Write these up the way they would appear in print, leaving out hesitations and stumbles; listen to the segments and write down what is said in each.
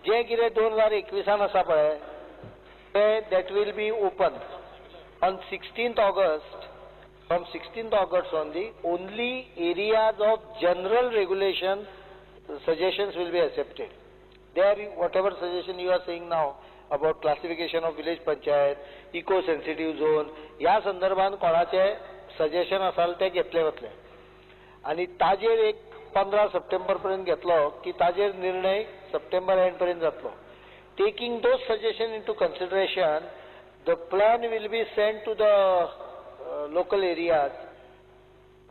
जे कितें 2021 आसा पळय ते that will be open on 16th August. From 16th August only, only areas of general regulation suggestions will be accepted. There, whatever suggestion you are saying now about classification of village panchayat, eco-sensitive zone, या संदर्भात कोणाचे suggestion असाल ते घेतले वतले आणि ताजेर एक 15 सप्टेंबर पर्यंत घेतलो की ताजेर निर्णय सप्टेंबर एंड पर्यंत जातलो. Taking those suggestions into consideration, the plan will be sent to the local areas,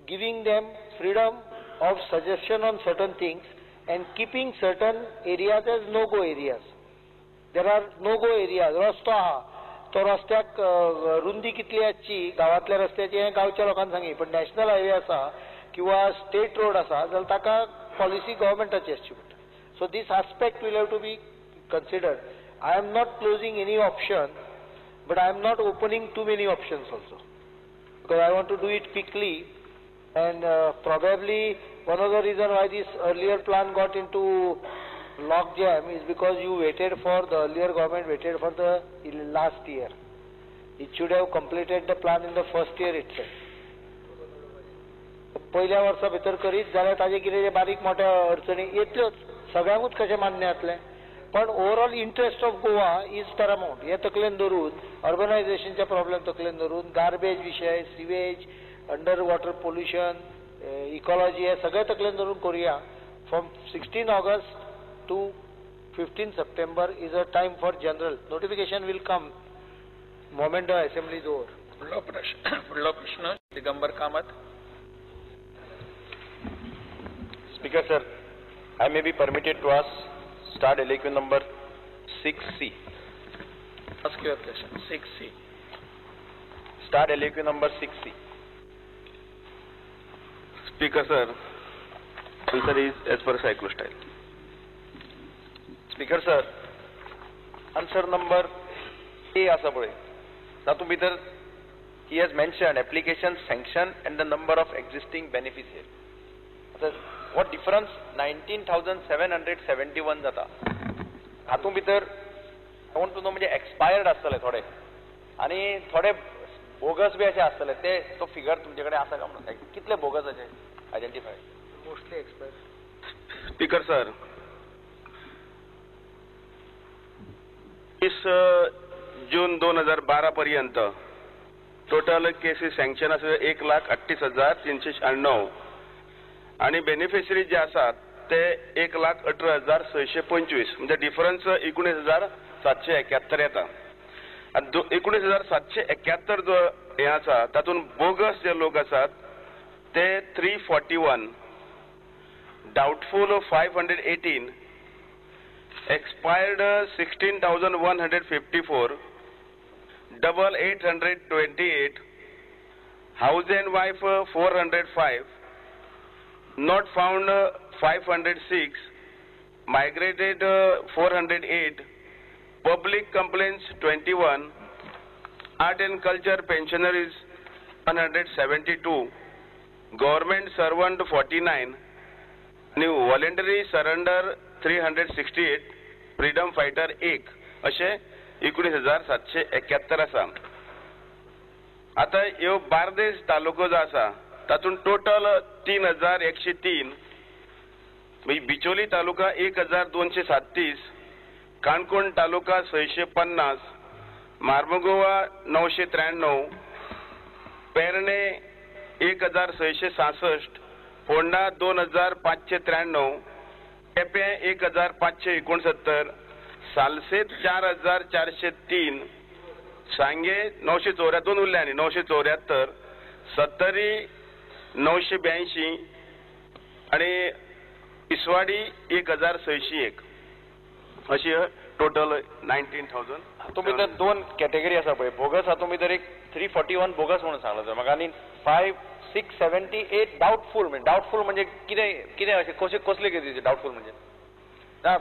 giving them freedom of suggestion on certain things and keeping certain areas as no-go areas. There are no-go areas. रस्तो आहा तो रस्त्याक रुंदी कितली आसची गावातल्या रस्त्याची हे गावच्या लोकांक सांगी, पण नॅशनल हायवे आसा किंवा स्टेट रोड आसा जाल्यार ताका पॉलिसी गव्हर्नमेंटाची आसची पडटा. So this aspect will have to be considered. I am not closing any option, but I am not opening too many options also, because I want to do it quickly, and probably one of the reasons why this earlier plan got into log jam is because you waited for the earlier government waited for the last year. It should have completed the plan in the first year itself. पहिल्या वर्सा भितर करीत जाल्यार ताजे कितें बारीक मोठ्या अडचणी येतल्योच, सगळ्यांकूच कशें मान्य जातलें. पण overall interest of Goa is paramount. हे तकलेन धरून अर्बनायझेशनचे प्रॉब्लेम तकलेन धरून गार्बेज विशय, sewage, under water pollution, ecology हे सगळे तकलेन धरून करूया. From 16 August to 15 September is a time for general notification will come moment the assembly is over. फुडलो प्रश्न Digambar Kamat. Speaker sir, I may be permitted to ask start LAQ number 6C. Ask your question. 6C. Start LAQ number 6C. Speaker sir, answer is as per cyclostyle. Speaker sir, answer number A asa pळे तातूंत भितर he has mentioned application sanction and the number of existing beneficiaries. What difference 19,771 जाता हातूंत भितर I want to know म्हणजे expired आसतले थोडे आनी थोडे बोगस बी अशें आसतले ते तो फिगर तुमचे कडेन आसा काय म्हणून कितले बोगस अशे identify mostly expired. Speaker sir, 30 जून 2012 पर्यंत टोटल केसेस सँक्शन आसा 1,38,396 आणि बेनिफिशरी जे आसात ते 1,18,625 म्हणजे डिफरन्स 19,771 येता. 19,771 जो हे आसा तातूंत बोगस जे लोक आसात ते 341, doubtful 518, expired 16,154, double 828, house end wife 405, not found 506, migrated 408, public complaints 21, art and culture pensionaries 172, government servant 49, new voluntary surrender 368, freedom fighter 1 अशे 19,771 आसा. आता ह्यो बार्देस तालुको जो आसा तातूंत टोटल 3,103, बिचोली तालुका 1,237, काणकोण तालुका 650, मार्मुगोवा 993, पेरणे 1,666, फोंडा 2,593, केपें 1,569, सालसेत 4,403, सांगे 974 उरले आनी 974, सत्तरी 982 आणि इसवाडी 1,601 अशी टोटल 19,000. हातूंत भितर दोन कॅटेगरी आसा पळय बोगस. हातूंत भितर एक 341 बोगस म्हणून सांगलो तर म्हाका आनी 5,678 डाउटफुल म्हणजे कितें अशें कसले केसीस डाउटफुल म्हणजे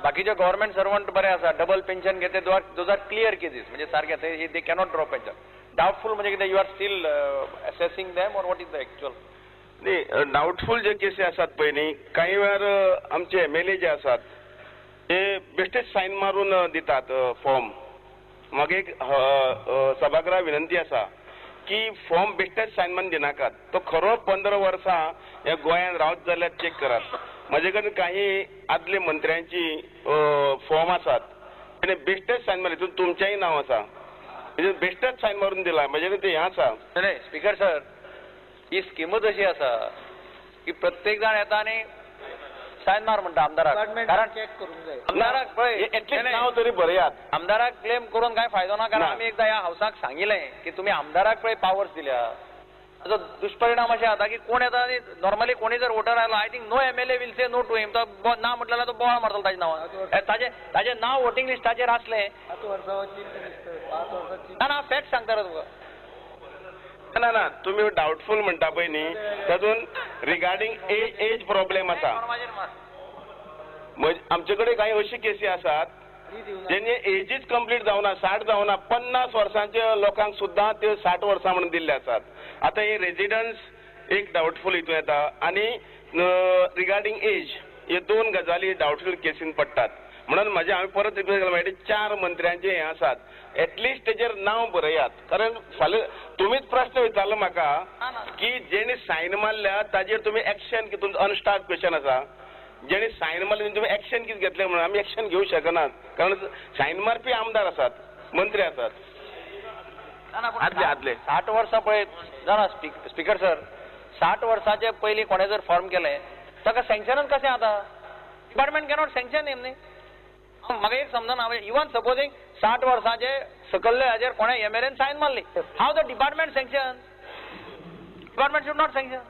बाकीचे गव्हर्नमेंट सर्वंट बरे आसा डबल पेन्शन घेते दोज आर क्लियर केसीस म्हणजे सारके दे कॅनॉट ड्रॉप पेन्शन. डाउटफुल म्हणजे कितें you are still assessing them or what is the actual. नाही डाउटफुल जे केसी आसात पळय न्ही काही वेळार आमचे MLA जे आसात ते बेश्टे बेस्टेच सायन मारून दितात फॉर्म. म्हाका एक सभागृहा विनंती आसा की फॉर्म बेश्टेच सायन मारून दिनाकात. तो खरो 15 वर्सां ह्या गोंयांत रावत जाल्यार चेक करात. म्हजे कडेन काही आदले मंत्र्यांची फॉर्म आसात ताणे बेश्टेच सायन मारली. तितून तुमचेंय नांव आसा. बेश्टेच सायन मारून दिला. म्हजे कडेन ते हें आसा. नाही स्पीकर सर, ही स्कीमच अशी आसा की प्रत्येक जाण येता आनी सायन मार म्हणटा आमदाराक. कारण चेक करूंक जाय. आमदाराक पळय एटलीस्ट नांव तरी बरयात. आमदाराक क्लेम करून काय फायदो ना. कारण आमी एकदा ह्या हाऊसाक सांगिल्लें की तुमी आमदाराक पळय पावर्स दिल्या. ताचो दुष्परिणाम अशें जाता की कोण येता आनी नॉर्मली कोणी जर वोटर आयलो, I think no MLA will say no to him. तो ना म्हटलें जाल्यार तो बोवाळ मारतलो ताजें नांवान. ताजें नांव वोटिंग लिस्टाचेर आसलें. 5 वर्सां 5 वर्सां ना ना फॅक्ट सांगता रे तुका. ना ना तुम्ही डाऊटफुल म्हणटा पळय न्ही, तातून रिगार्डिंग एज प्रॉब्लेम आसा. आमचे कडेन काही अशी केसी आसात जेणे एजीच कंप्लीट जावना, 60 जावना, 50 वर्सांच्या लोकांक सुद्दां ते 60 वर्सां म्हणून दिल्ले आसात. आता हे रेजिडन्स एक डाऊटफुल हितून येता आनी रिगार्डिंग एज हे 2 गजाली डाऊटफुल केसीन पडटात. म्हणून हांवें परत रिक्वेस्ट केली 4 मंत्र्यांचे हे आसात, एटलिस्ट तेजेर नांव बरयात. कारण फाल्यां तुमीच प्रश्न विचारलो म्हाका की जेणे सायन मारल्या ताजेर तुमी एक्शन, तुमचो अनस्टार्ट क्वेश्चन आसा, जेणे सायन मारले तुमी एक्शन कितें घेतलें म्हणून. आमी एक्शन घेवंक शकनात कारण सायन मारपी आमदार आसात, मंत्री आसात. आदले 60 वर्सां पळय जाणा स्पीकर सर, 60 वर्सांचे पयलीं कोणें जर फॉर्म केलें ताका सँक्शनच कशें जाता. डिपार्टमेंट कॅनॉट सँक्शन हिम न्ही. म्हाका एक समजना. हांवें इवन सपोजींग 60 वर्सांचे सकयल्ले हाजेर कोणें MLAन सायन मारली, how the department sanction. Department should not sanction.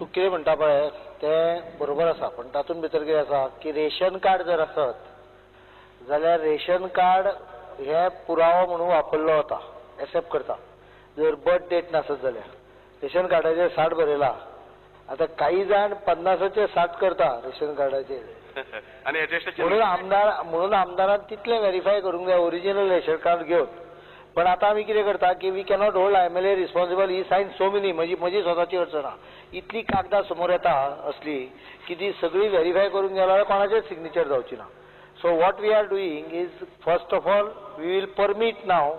तूं कितें म्हणटा पळय तें बरोबर आसा, पण तातूंत भितर कितें आसा की रेशन कार्ड जर आसत जाल्यार रेशन कार्ड हे पुरावो म्हणून वापरलो वता, एक्सेप्ट करता. जर बर्थ डेट नासत जाल्यार रेशन कार्डाचेर 60 बरयला. आता काही जाण 50चे 60 करता रेशन कार्डाचेर. म्हणून आमदारान तितलें व्हेरीफाय करूंक जाय ओरिजिनल रेशन कार्ड घेवन. पण आता आमी कितें करता की we cannot hold MLA responsible. He sign so many म्हजी स्वताची अडचण आहा. इतली कागदां समोर येता असली की ती सगळी व्हेरीफाय करूंक गेलो जाल्यार कोणाचेच सिग्नेचर जावची ना. So what we are doing is first of all we will permit now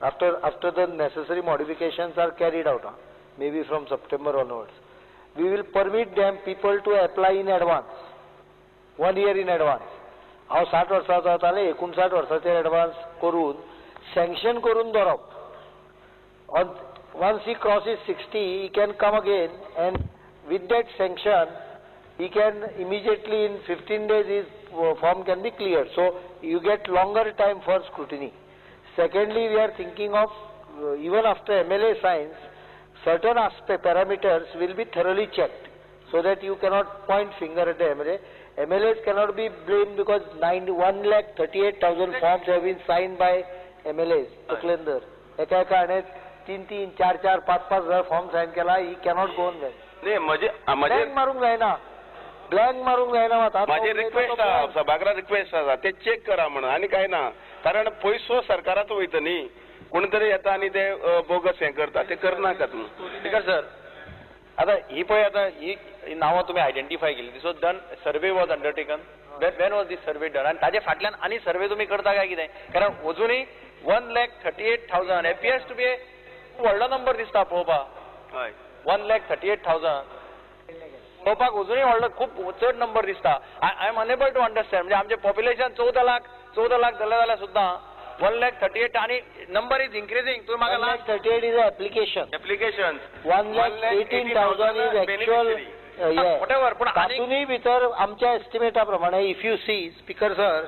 after the necessary modifications are carried out, maybe from September onwards, we will permit them people to apply in advance, 1 year in advance. हांव 60 वर्सांचो जाताले 59 वर्साचेर advance करून sanction करून दवरप. once he crosses 60 he can come again and with that sanction he can immediately in 15 days his form can be cleared. So you get longer time for scrutiny. Secondly, we are thinking of even after MLA signs, certain parameters will be thoroughly checked so that you cannot point finger at the MLA. MLAs cannot be blamed because 1,38,000 forms have been signed by MLAs. Tuklender. एका 3,3,000, 4,4,000, 5,5,000 form sign केला. He cannot go on that. Blank मारूंक जायना. Blank मारूंक जायना. माझी request आहा, सभागृहात request आसा ते चेक करा म्हणून, आनी काय ना. कारण पयसो सरकाराचो वयता न्ही, कोण तरी येता आणि ते बोगस हे करता, ते करनाकात. स्पीकर सर, आता ही पळय, आता ही नावां तुम्ही आयडेंटिफाय केली. This was done, survey was undertaken. When was this survey done? आणि ताजे फाटल्यान आनी सर्वे तुम्ही करता काय कितें? कारण अजूनही 1,38,000 एपियर्स टू बी ए व्हडलो नंबर दिसता पळोवपाक. 1,38,000 पळोवपाक अजूनही व्हडलो खूप चड नंबर दिसता. I am unable to understand. म्हणजे आमचे पॉप्युलेशन 14 लाख जालें जाल्यार सुद्धा 1,38,000 आणि नंबर इज इन्क्रीजिंग. तुम्ही म्हाका 1,38,000 is application. 1,18,000 is actual. Whatever. पण तातूंतय भितर आमच्या एस्टिमेटा प्रमाणे if you see speaker sir,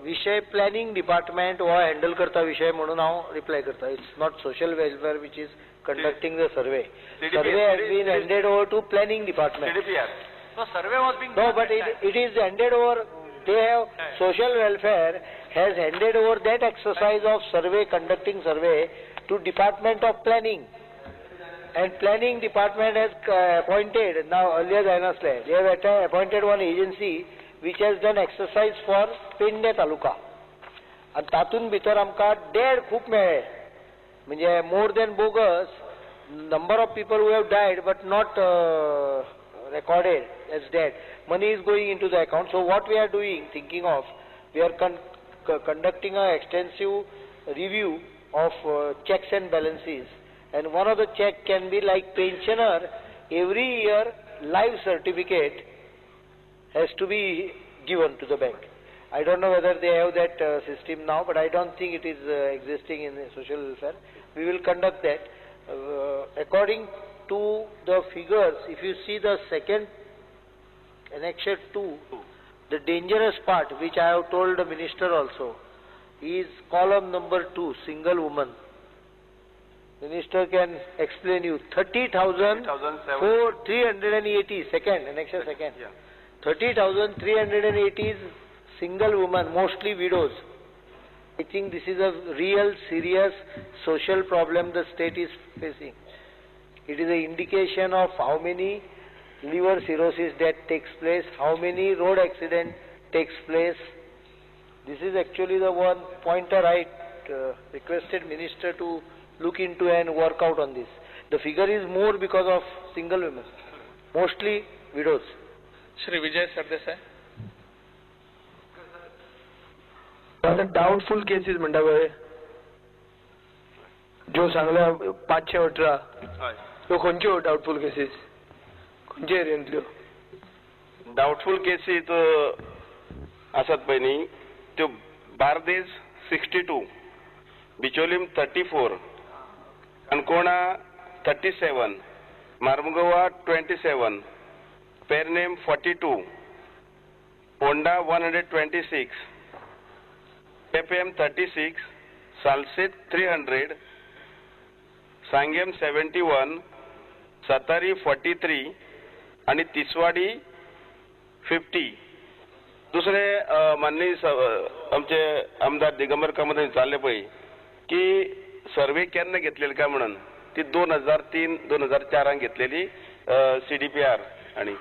विषय प्लॅनिंग डिपार्टमेंट हो हँडल करता विषय म्हणून हांव रिप्लाय करता. It's not social welfare which is conducting the survey. Survey has been handed over to planning department. So survey was being no, but it is handed over. They have social welfare has handed over that exercise of survey, conducting survey, to Department of Planning, and Planning Department has appointed now earlier Dynasty. They have appointed one agency which has done exercise for Pinde Taluka. And तातून भितर आमकां dead खूब मेळ्ळे. म्हणजे more than bogus, number of people who have died but not recorded as dead. Money is going into the account. So what we are doing, thinking of, we are conducting an extensive review of checks and balances. And one of the check can be like pensioner, every year life certificate has to be given to the bank. I don't know whether they have that system now, but I don't think it is existing in the social welfare. We will conduct that. According to the figures, if you see the second annexure 2, the dangerous part, which I have told the minister also, is column number 2, single woman. Minister can explain you. 30,380, second, annexure second. 30,380 is single woman, mostly widows. I think this is a real serious social problem the state is facing. It is an indication of how many liver cirrhosis death takes place, how many road accident takes place. This is actually the one pointer I requested minister to look into and work out on this. The figure is more because of single women, mostly widows. Shri Vijay Sardesai. आता doubtful cases म्हणटा पळय ज्यो सांगल्या 518 त्यो खंयच्यो doubtful cases खंयचे एरियांतल्यो doubtful cases आसात पळय न्ही त्यो बार्देस 62, बिचोलीम 34, काणकोणा 37, मार्मुगोवा 27, पेरनेम 42, पोंडा 126, पेपेम 36, सालसेत 300, सांगेम 71, सातारी 43 आणि तिसवाडी 50. दुसरे माननीय आमचे आमदार दिगंबर कामत चालले पळय की सर्वे केन्ना घेतलेली काय म्हणून ती 2003-2004 घेतलेली CDPR आणि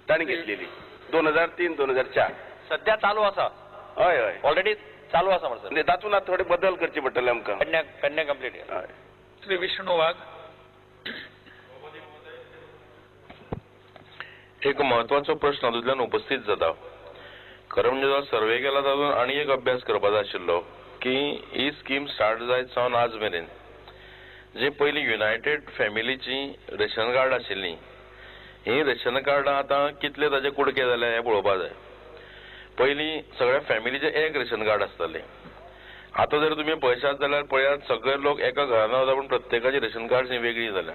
ताणी घेतलेली 2003-2004 सध्या चालू आसा. हय हय ऑलरेडी चालू आसा म्हणसर. म्हणजे तातूंत आतां थोडे बदल करचे पडटले आमकां. कन्या कंप्लीट. हय. श्री विष्णू वाघ. एक महत्वाचो प्रश्न हातूंतल्यान उपस्थित जाता. खरें म्हणजे जो सर्वे केला तातूंत आनी एक अभ्यास करपाचो आशिल्लो की ही स्कीम स्टार्ट जायत सावन आज मेरेन जी पयली युनायटेड फॅमिलीची रेशन कार्ड आशिल्ली ही रेशन कार्डां आतां कितले ताचे कुडके जाले हें पळोवपाक जाय. पयलीं सगळ्या फॅमिलीचे एक रेशन कार्ड आसतालें. आतां जर तुमी पळयशात जाल्यार पळयात सगळे लोक एका घरान रावता पूण प्रत्येकाची रेशन कार्ड ही वेगळी जाल्या.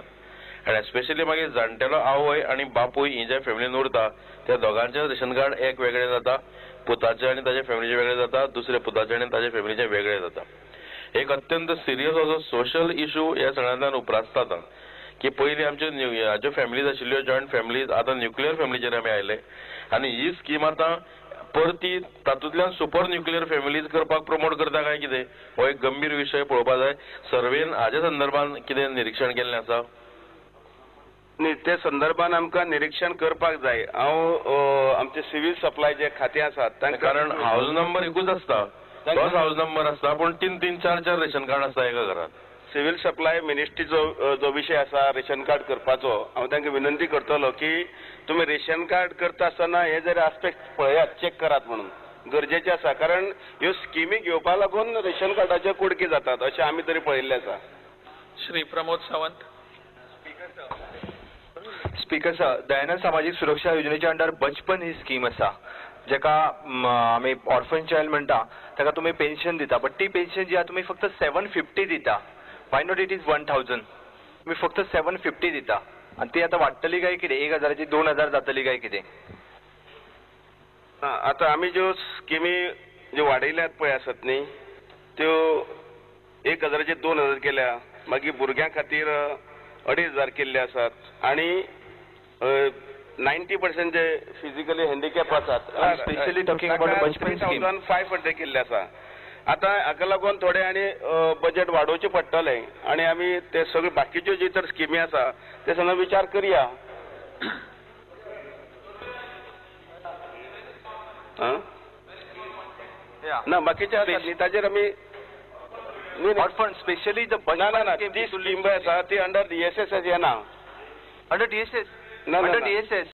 आनी एस्पेशली मागीर जाणटेलो आवय आनी बापूय ही ज्या फॅमिलीन उरता त्या दोगांचे रेशन कार्ड एक वेगळे जाता, पुताचे आनी ताच्या फॅमिलीचे वेगळे जाता, दुसरे पुताचे आनी ताच्या फॅमिलीचे वेगळे जाता. एक अत्यंत सिरियस असो सोशल इशू ह्या सगळ्यांतल्यान उपरासता की पयलीं आमच्यो ह्याच्यो फॅमिलीज आशिल्ल्यो जॉयंट फॅमिलीज आतां न्युक्लियर फॅमिलीचेर आमी आयले आनी ही स्कीम आतां परती तातूंतल्यान सुपर न्युक्लियर फॅमिलीज करपाक प्रमोट करता काय कितें हो एक गंभीर विशय पळोवपाक जाय. सर्वेन हाच्या संदर्भात कितें निरीक्षण केल्लें आसा? न्ही ते संदर्भान आमकां निरीक्षण करपाक जाय. हांव आमचे सिव्हिल सप्लाय जे खातें आसात कारण हाऊस नंबर एकूच आसता, तोच हाऊस नंबर आसता पूण 3-3, 4-4 रेशन कार्ड आसता एका घरात. सिव्हिल सप्लाय मिनिस्ट्रीचो जो विशय आसा रेशन कार्ड करपाचो हांव तांकां विनंती करतलो की तुमी रेशन कार्ड करता आसतना हे जर आस्पेक्ट पळयात, चेक करात म्हणून गरजेचे आसा. कारण ह्यो स्किमी घेवपा लागून रेशन कार्डाचे कुडके जातात अशें आमी तरी पळयल्लें आसा. श्री प्रमोद सावंत. स्पीकर सर, दयानंद सामाजिक सुरक्षा योजनेच्या अंडर बचपन ही स्कीम आसा जेका आमी ऑर्फन चाइल्ड म्हणटा ताका तुमी पेन्शन दिता, बट ती पेन्शन जी आहा तुमी फक्त 750 दिता. Why not it is 1000? तुमी फक्त 750 दिता आनी ती आतां वाडटली काय कितें? 1000ची 2000 जातली काय कितें? आतां आमी ज्यो स्किमी ज्यो वाडयल्यात पळय आसात न्ही त्यो 1000चे 2000 केल्या, मागीर भुरग्यां खातीर 2500 केल्ले आसात आनी 90% जे फिजिकली हँडिकॅप आसात स्पेशली टॉकिंग अबाउट बचपन स्कीम 500 केल्ले आसा. आतां हाका लागून थोडे आनी बजेट वाडोवचें पडटलें आनी आमी ते सगळे बाकीच्यो जी तर स्किमी आसा ते सगळो विचार करया. ना बाकीचे आसात न्ही ताजेर आमी ऑर्फन स्पेशली द ना ती स्कीम आसा ती अंडर DSS येना. Under DSS? ना अंडर DSS